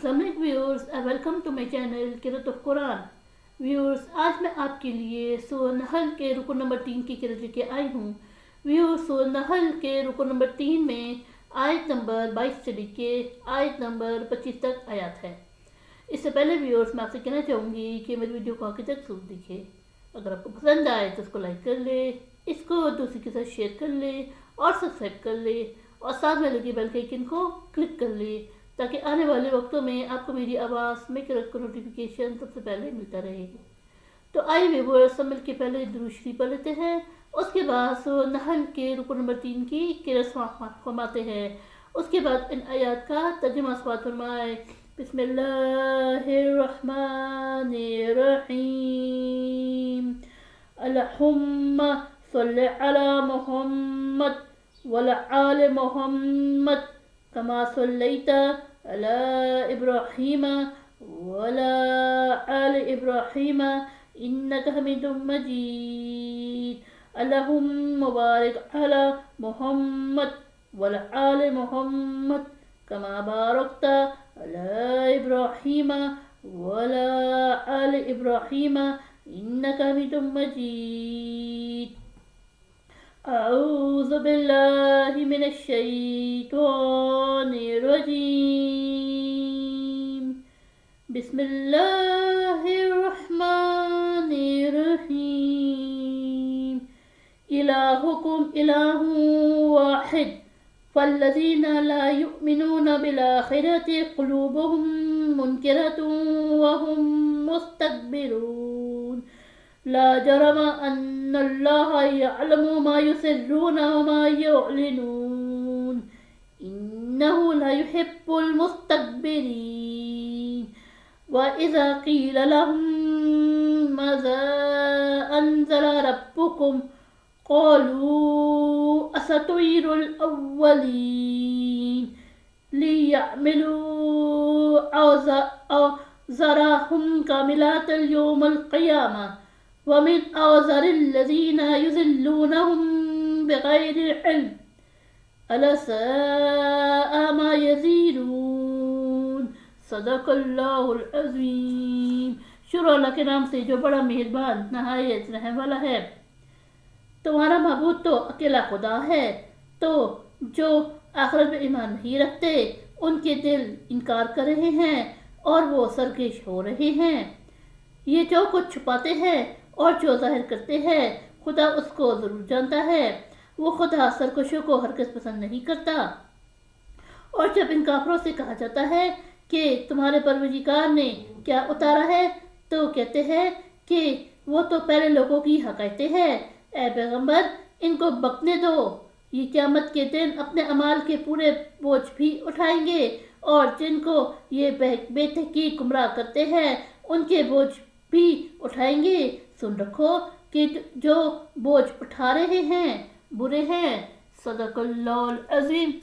Assalamualaikum viewers and welcome to my channel Kirat of Quran. Viewers, आज मैं आपके लिए सूरह नहल के रुकू नंबर 3 की किरत लेके आई हूँ। व्यूअर्स, सूरह नहल के रुकू नंबर 3 में आयत नंबर 22 से लेके आयत नंबर 25 तक आयत है। इससे पहले व्यूअर्स, मैं आपसे कहना चाहूँगी कि मेरी वीडियो को आगे तक जरूर देखें। अगर आपको पसंद आए तो उसको लाइक कर ले, इसको दूसरे के साथ शेयर कर ले और सब्सक्राइब कर ले और साथ में लगी बेल के आइकन को क्लिक कर ले ताकि आने वाले वक्तों में आपको मेरी आवाज़ में किरत को नोटिफिकेशन सबसे पहले मिलता रहे। तो आइए व्यूअर्स, सब मिल के पहले दुरूद शरीफ पढ़ लेते हैं, उसके बाद सूरह नहल के रुकू नंबर 3 की किरत फरमाते हैं। उसके बाद इन आयत का तर्जुमा समाअत फरमाए। बिस्मिल्लाहिर्रहमानिर्रहीम। अल्लाहुम्मा सल्लि अला मुहम्मद वअला आलि मुहम्मद कमा सल्लैता अला इब्राहीम वअला आलि इब्राहीम इन्नका हमीदुम मजीद। अल्लाहुम्मा बारिक अला मुहम्मद वअला आलि मुहम्मद कमा बारकता अला इब्राहीम वअला आलि इब्राहीम इन्नका हमीदुम मजीद। अऊज़ु बिल्लाहि मिनश शैतानिर रजीम। बिस्मिल्लाहिर रहमानिर रहीम। इलाहुकुम इलाहुन वाहिद फल्लज़ीना ला युमिनूना बिल आखिरति क़ुलूबुहुम मुनकिरतुन व हुम मुस्तकबिरून। ला जरम अन्नल्लाहा यअलमु मा युसिर्रून व मा युअलिनून इन्नहु ला युहिब्बुल मुस्तकबिरीन। व इज़ा क़ील लहुम माज़ा अनज़ल रब्बुकुम क़ालू असतीरुल अव्वलीन लियहमिलू औज़रहुम कामिलतल यौमल क़ियामा वमिन औज़रिल्लज़ीना युज़िल्लूनहुम बिग़ैरि इल्म अला साअ मा यज़ीरून। सदक़ल्लाहुल अज़ीम। शुरू अल्लाह के नाम से जो बड़ा मेहरबान नहायत रहम वाला है। तुम्हारा महबूद तो अकेला खुदा है, तो जो आखिरत में ईमान नहीं रखते उनके दिल इनकार कर रहे हैं और वो सरकश हो रहे हैं। ये जो कुछ छुपाते हैं और जो जाहिर करते हैं खुदा उसको ज़रूर जानता है। वो खुदा सरकशों को हरगिज़ पसंद नहीं करता। और जब इन काफिरों से कहा जाता है कि तुम्हारे परवरदिगार ने क्या उतारा है, तो कहते हैं कि वो तो पहले लोगों की हकायतें हैं। ऐ पैगंबर, इनको बकने दो। ये क़यामत के दिन अपने अमाल के पूरे बोझ भी उठाएंगे और जिनको ये बेतहकीक गुमराह करते हैं उनके बोझ भी उठाएंगे। सुन रखो कि जो बोझ उठा रहे हैं बुरे हैं। सदक़ल्लाहुल अज़ीम।